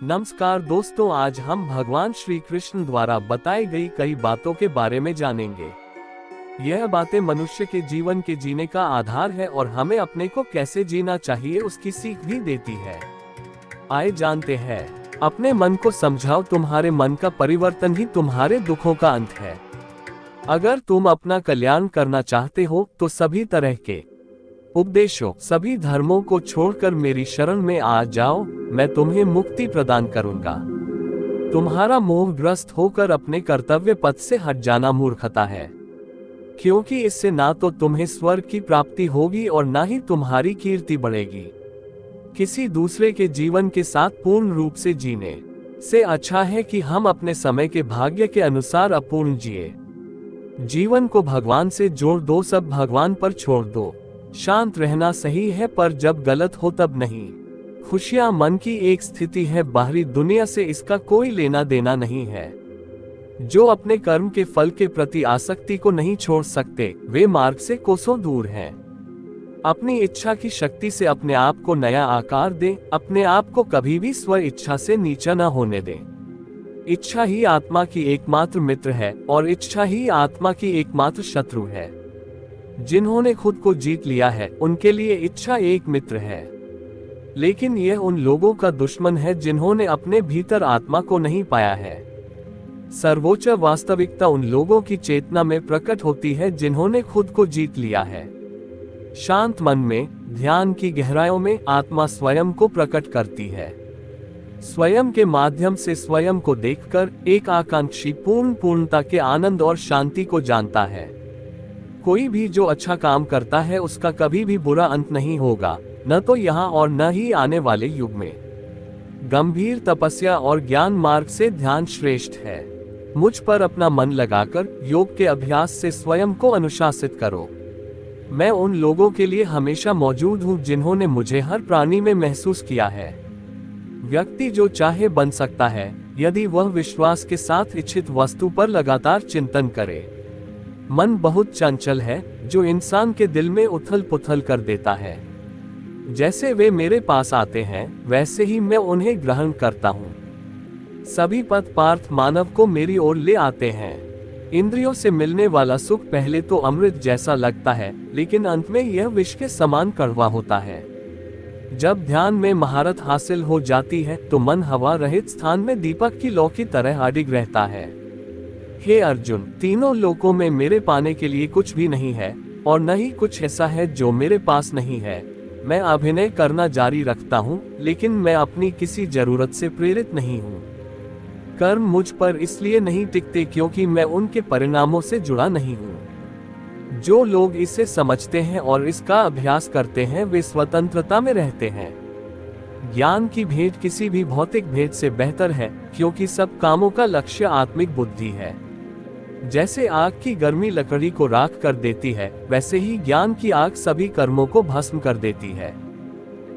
नमस्कार दोस्तों, आज हम भगवान श्री कृष्ण द्वारा बताई गई कई बातों के बारे में जानेंगे। यह बातें मनुष्य के जीवन के जीने का आधार है और हमें अपने को कैसे जीना चाहिए उसकी सीख भी देती है। आइए जानते हैं। अपने मन को समझाओ, तुम्हारे मन का परिवर्तन ही तुम्हारे दुखों का अंत है। अगर तुम अपना कल्याण करना चाहते हो तो सभी तरह के उपदेशों, सभी धर्मों को छोड़कर मेरी शरण में आ जाओ, मैं तुम्हें मुक्ति प्रदान करूंगा। तुम्हारा मोहग्रस्त होकर अपने कर्तव्य पथ से हट जाना मूर्खता है, क्योंकि इससे ना तो तुम्हें स्वर्ग की प्राप्ति होगी और ना ही तुम्हारी कीर्ति बढ़ेगी। किसी दूसरे के जीवन के साथ पूर्ण रूप से जीने से अच्छा है कि हम अपने समय के भाग्य के अनुसार अपूर्ण जिए। जीवन को भगवान से जोड़ दो, सब भगवान पर छोड़ दो। शांत रहना सही है, पर जब गलत हो तब नहीं। खुशियां मन की एक स्थिति है, बाहरी दुनिया से इसका कोई लेना देना नहीं है। जो अपने कर्म के फल के प्रति आसक्ति को नहीं छोड़ सकते, वे मार्ग से कोसों दूर हैं। अपनी इच्छा की शक्ति से अपने आप को नया आकार दें, अपने आप को कभी भी स्व इच्छा से नीचा न होने दें। इच्छा ही आत्मा की एकमात्र मित्र है और इच्छा ही आत्मा की एकमात्र शत्रु है। जिन्होंने खुद को जीत लिया है, उनके लिए इच्छा एक मित्र है, लेकिन यह उन लोगों का दुश्मन है जिन्होंने अपने भीतर आत्मा को नहीं पाया है। सर्वोच्च वास्तविकता उन लोगों की चेतना में प्रकट होती है जिन्होंने खुद को जीत लिया है। शांत मन में, ध्यान की गहराइयों में आत्मा स्वयं को प्रकट करती है। स्वयं के माध्यम से स्वयं को देखकर एक आकांक्षी पूर्णता के आनंद और शांति को जानता है। कोई भी जो अच्छा काम करता है उसका कभी भी बुरा अंत नहीं होगा, न तो यहाँ और न ही आने वाले युग में। गंभीर तपस्या और ज्ञान मार्ग से ध्यान श्रेष्ठ है। मुझ पर अपना मन लगाकर योग के अभ्यास से स्वयं को अनुशासित करो। मैं उन लोगों के लिए हमेशा मौजूद हूँ जिन्होंने मुझे हर प्राणी में महसूस किया है। व्यक्ति जो चाहे बन सकता है, यदि वह विश्वास के साथ इच्छित वस्तु पर लगातार चिंतन करे। मन बहुत चंचल है, जो इंसान के दिल में उथल पुथल कर देता है। जैसे वे मेरे पास आते हैं, वैसे ही मैं उन्हें ग्रहण करता हूँ। सभी पथ पार्थ मानव को मेरी ओर ले आते हैं। इंद्रियों से मिलने वाला सुख पहले तो अमृत जैसा लगता है, लेकिन अंत में यह विष के समान कड़वा होता है। जब ध्यान में महारत हासिल हो जाती है तो मन हवा रहित स्थान में दीपक की लौ की तरह अडिग रहता है। हे अर्जुन, तीनों लोकों में मेरे पाने के लिए कुछ भी नहीं है और न ही कुछ ऐसा है जो मेरे पास नहीं है। मैं अभिनय करना जारी रखता हूँ, लेकिन मैं अपनी किसी जरूरत से प्रेरित नहीं हूँ। कर्म मुझ पर इसलिए नहीं टिकते क्योंकि मैं उनके परिणामों से जुड़ा नहीं हूँ। जो लोग इसे समझते हैं और इसका अभ्यास करते हैं, वे स्वतंत्रता में रहते हैं। ज्ञान की भेंट किसी भी भौतिक भेंट से बेहतर है, क्योंकि सब कामों का लक्ष्य आत्मिक बुद्धि है। जैसे आग की गर्मी लकड़ी को राख कर देती है, वैसे ही ज्ञान की आग सभी कर्मों को भस्म कर देती है।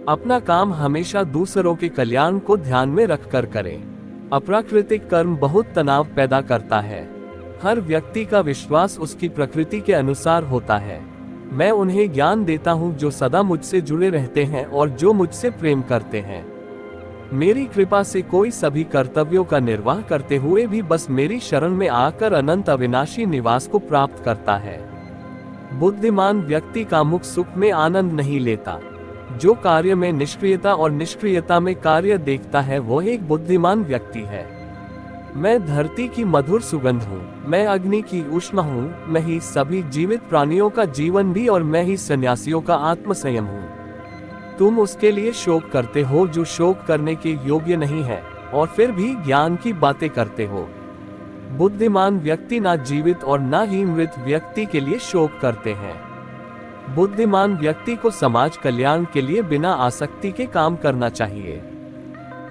अपना काम हमेशा दूसरों के कल्याण को ध्यान में रखकर करें। अप्राकृतिक कर्म बहुत तनाव पैदा करता है। हर व्यक्ति का विश्वास उसकी प्रकृति के अनुसार होता है। मैं उन्हें ज्ञान देता हूँ जो सदा मुझसे जुड़े रहते हैं और जो मुझसे प्रेम करते हैं। मेरी कृपा से कोई सभी कर्तव्यों का निर्वाह करते हुए भी बस मेरी शरण में आकर अनंत अविनाशी निवास को प्राप्त करता है। बुद्धिमान व्यक्ति कामुक सुख में आनंद नहीं लेता। जो कार्य में निष्क्रियता और निष्क्रियता में कार्य देखता है, वह एक बुद्धिमान व्यक्ति है। मैं धरती की मधुर सुगंध हूँ, मैं अग्नि की ऊष्मा हूँ, मैं ही सभी जीवित प्राणियों का जीवन भी और मैं ही सन्यासियों का आत्मसंयम हूँ। तुम उसके लिए शोक करते हो जो शोक करने के योग्य नहीं है, और फिर भी ज्ञान की बातें करते हो। बुद्धिमान व्यक्ति ना जीवित और ना ही मृत व्यक्ति के लिए शोक करते हैं। बुद्धिमान व्यक्ति को समाज कल्याण के लिए बिना आसक्ति के काम करना चाहिए।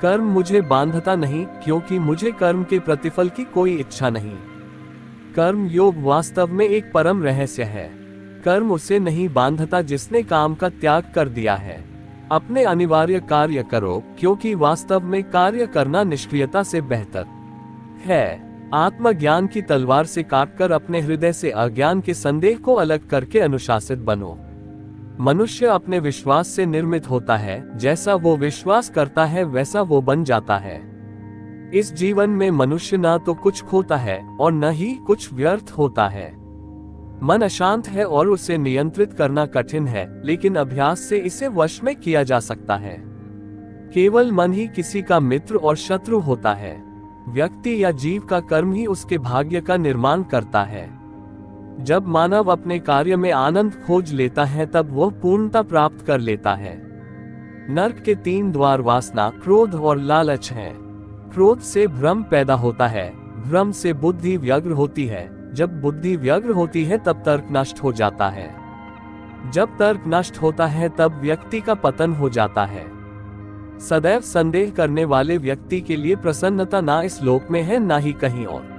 कर्म मुझे बांधता नहीं, क्योंकि मुझे कर्म के प्रतिफल की कोई इच्छा नहीं। कर्म योग वास्तव में एक परम रहस्य है। कर्म उसे नहीं बांधता जिसने काम का त्याग कर दिया है। अपने अनिवार्य कार्य करो, क्योंकि वास्तव में कार्य करना निष्क्रियता से बेहतर है। आत्मज्ञान की तलवार से काटकर अपने हृदय से अज्ञान के संदेह को अलग करके अनुशासित बनो। मनुष्य अपने विश्वास से निर्मित होता है, जैसा वो विश्वास करता है वैसा वो बन जाता है। इस जीवन में मनुष्य न तो कुछ खोता है और न ही कुछ व्यर्थ होता है। मन अशांत है और उसे नियंत्रित करना कठिन है, लेकिन अभ्यास से इसे वश में किया जा सकता है। केवल मन ही किसी का मित्र और शत्रु होता है। व्यक्ति या जीव का कर्म ही उसके भाग्य का निर्माण करता है। जब मानव अपने कार्य में आनंद खोज लेता है तब वह पूर्णता प्राप्त कर लेता है। नरक के 3 द्वार वासना, क्रोध और लालच हैं। क्रोध से भ्रम पैदा होता है, भ्रम से बुद्धि व्यग्र होती है, जब बुद्धि व्यग्र होती है तब तर्क नष्ट हो जाता है, जब तर्क नष्ट होता है तब व्यक्ति का पतन हो जाता है। सदैव संदेह करने वाले व्यक्ति के लिए प्रसन्नता ना इस लोक में है ना ही कहीं और।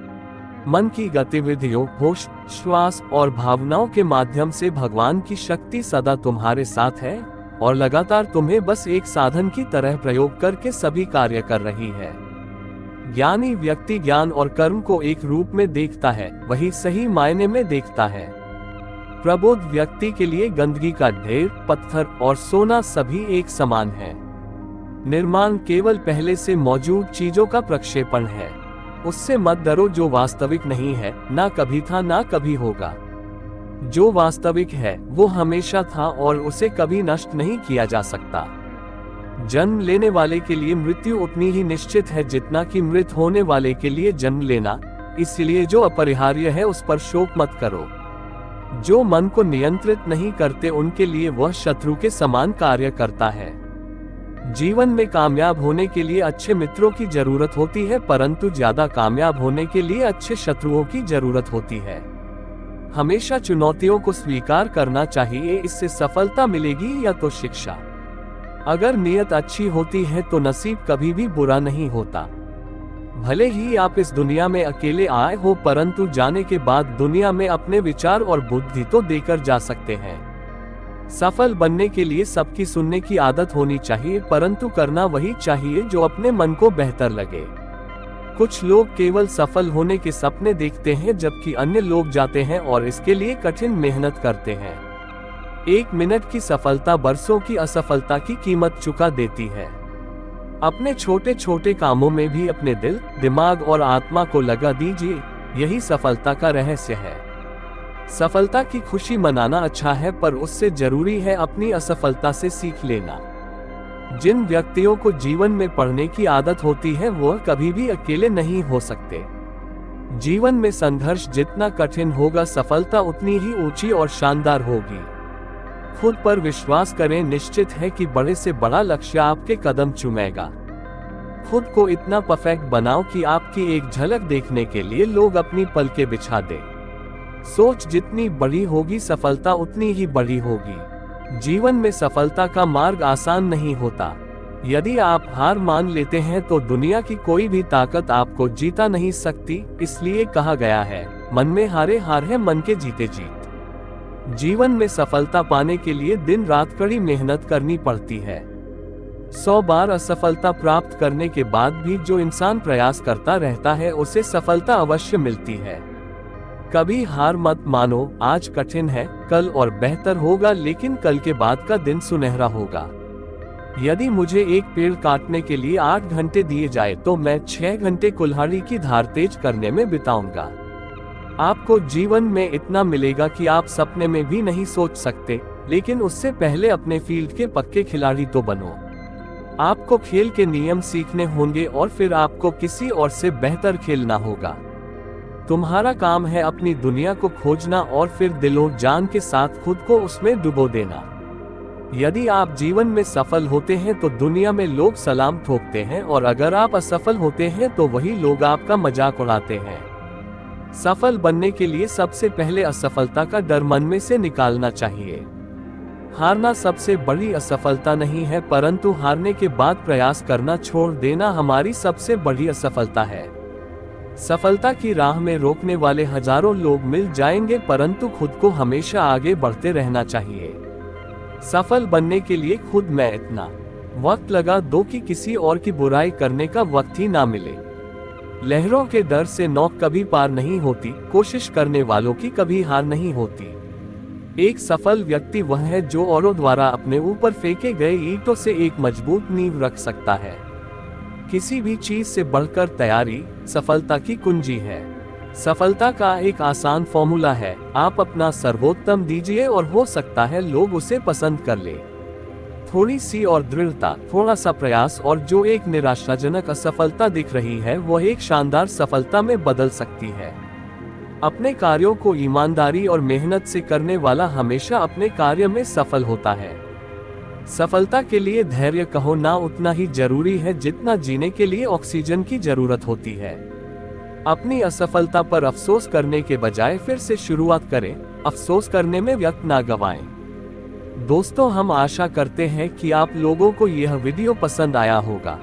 मन की गतिविधियों, होश, श्वास और भावनाओं के माध्यम से भगवान की शक्ति सदा तुम्हारे साथ है और लगातार तुम्हें बस एक साधन की तरह प्रयोग करके सभी कार्य कर रही है। ज्ञानी व्यक्ति ज्ञान और कर्म को एक रूप में देखता है, वही सही मायने में देखता है। प्रबोध व्यक्ति के लिए गंदगी का ढेर, पत्थर और सोना सभी एक समान है। निर्माण केवल पहले से मौजूद चीजों का प्रक्षेपण है। उससे मत डरो जो वास्तविक नहीं है, ना कभी था ना कभी होगा। जो वास्तविक है वो हमेशा था और उसे कभी नष्ट नहीं किया जा सकता। जन्म लेने वाले के लिए मृत्यु उतनी ही निश्चित है जितना कि मृत होने वाले के लिए जन्म लेना, इसलिए जो अपरिहार्य है उस पर शोक मत करो। जो मन को नियंत्रित नहीं करते उनके लिए वह शत्रु के समान कार्य करता है। जीवन में कामयाब होने के लिए अच्छे मित्रों की जरूरत होती है, परंतु ज्यादा कामयाब होने के लिए अच्छे शत्रुओं की जरूरत होती है। हमेशा चुनौतियों को स्वीकार करना चाहिए, इससे सफलता मिलेगी या तो शिक्षा। अगर नियत अच्छी होती है तो नसीब कभी भी बुरा नहीं होता। भले ही आप इस दुनिया में अकेले आए हो, परंतु जाने के बाद दुनिया में अपने विचार और बुद्धि तो देकर जा सकते हैं। सफल बनने के लिए सबकी सुनने की आदत होनी चाहिए, परंतु करना वही चाहिए जो अपने मन को बेहतर लगे। कुछ लोग केवल सफल होने के सपने देखते हैं, जबकि अन्य लोग जाते हैं और इसके लिए कठिन मेहनत करते हैं। 1 मिनट की सफलता बरसों की असफलता की कीमत चुका देती है। अपने छोटे छोटे कामों में भी अपने दिल, दिमाग और आत्मा को लगा दीजिए, यही सफलता का रहस्य है। सफलता की खुशी मनाना अच्छा है, पर उससे जरूरी है अपनी असफलता से सीख लेना। जिन व्यक्तियों को जीवन में पढ़ने की आदत होती है वह कभी भी अकेले नहीं हो सकते। जीवन में संघर्ष जितना कठिन होगा, सफलता उतनी ही ऊंची और शानदार होगी। खुद पर विश्वास करें, निश्चित है कि बड़े से बड़ा लक्ष्य आपके कदम चूमेगा। खुद को इतना परफेक्ट बनाओ कि आपकी एक झलक देखने के लिए लोग अपनी पलकें बिछा दें। सोच जितनी बड़ी होगी, सफलता उतनी ही बड़ी होगी। जीवन में सफलता का मार्ग आसान नहीं होता। यदि आप हार मान लेते हैं तो दुनिया की कोई भी ताकत आपको जीता नहीं सकती। इसलिए कहा गया है, मन में हारे हार है, मन के जीते जीत। जीवन में सफलता पाने के लिए दिन रात कड़ी मेहनत करनी पड़ती है। 100 बार असफलता प्राप्त करने के बाद भी जो इंसान प्रयास करता रहता है उसे सफलता अवश्य मिलती है। कभी हार मत मानो। आज कठिन है, कल और बेहतर होगा, लेकिन कल के बाद का दिन सुनहरा होगा। यदि मुझे एक पेड़ काटने के लिए 8 घंटे दिए जाए तो मैं 6 घंटे कुल्हाड़ी की धार तेज करने में बिताऊंगा। आपको जीवन में इतना मिलेगा कि आप सपने में भी नहीं सोच सकते, लेकिन उससे पहले अपने फील्ड के पक्के खिलाड़ी तो बनो। आपको खेल के नियम सीखने होंगे और फिर आपको किसी और से बेहतर खेलना होगा। तुम्हारा काम है अपनी दुनिया को खोजना और फिर दिलो जान के साथ खुद को उसमें डुबो देना। यदि आप जीवन में सफल होते हैं तो दुनिया में लोग सलाम ठोकते हैं, और अगर आप असफल होते हैं तो वही लोग आपका मजाक उड़ाते हैं। सफल बनने के लिए सबसे पहले असफलता का डर मन में से निकालना चाहिए। हारना सबसे बड़ी असफलता नहीं है, परंतु हारने के बाद प्रयास करना छोड़ देना हमारी सबसे बड़ी असफलता है। सफलता की राह में रोकने वाले हजारों लोग मिल जाएंगे, परंतु खुद को हमेशा आगे बढ़ते रहना चाहिए। सफल बनने के लिए खुद में इतना वक्त लगा दो कि किसी और की बुराई करने का वक्त ही ना मिले। लहरों के डर से नौक कभी पार नहीं होती, कोशिश करने वालों की कभी हार नहीं होती। एक सफल व्यक्ति वह है जो औरों द्वारा अपने ऊपर फेंके गए ईंटों से एक मजबूत नींव रख सकता है। किसी भी चीज से बढ़कर तैयारी सफलता की कुंजी है। सफलता का एक आसान फॉर्मूला है, आप अपना सर्वोत्तम दीजिए और हो सकता है लोग उसे पसंद कर ले। थोड़ी सी और दृढ़ता, थोड़ा सा प्रयास और जो एक निराशाजनक असफलता दिख रही है वह एक शानदार सफलता में बदल सकती है। अपने कार्यों को ईमानदारी और मेहनत से करने वाला हमेशा अपने कार्य में सफल होता है। सफलता के लिए धैर्य कहो ना उतना ही जरूरी है जितना जीने के लिए ऑक्सीजन की जरूरत होती है। अपनी असफलता पर अफसोस करने के बजाय फिर से शुरुआत करें, अफसोस करने में वक्त ना गवाएं। दोस्तों, हम आशा करते हैं कि आप लोगों को यह वीडियो पसंद आया होगा।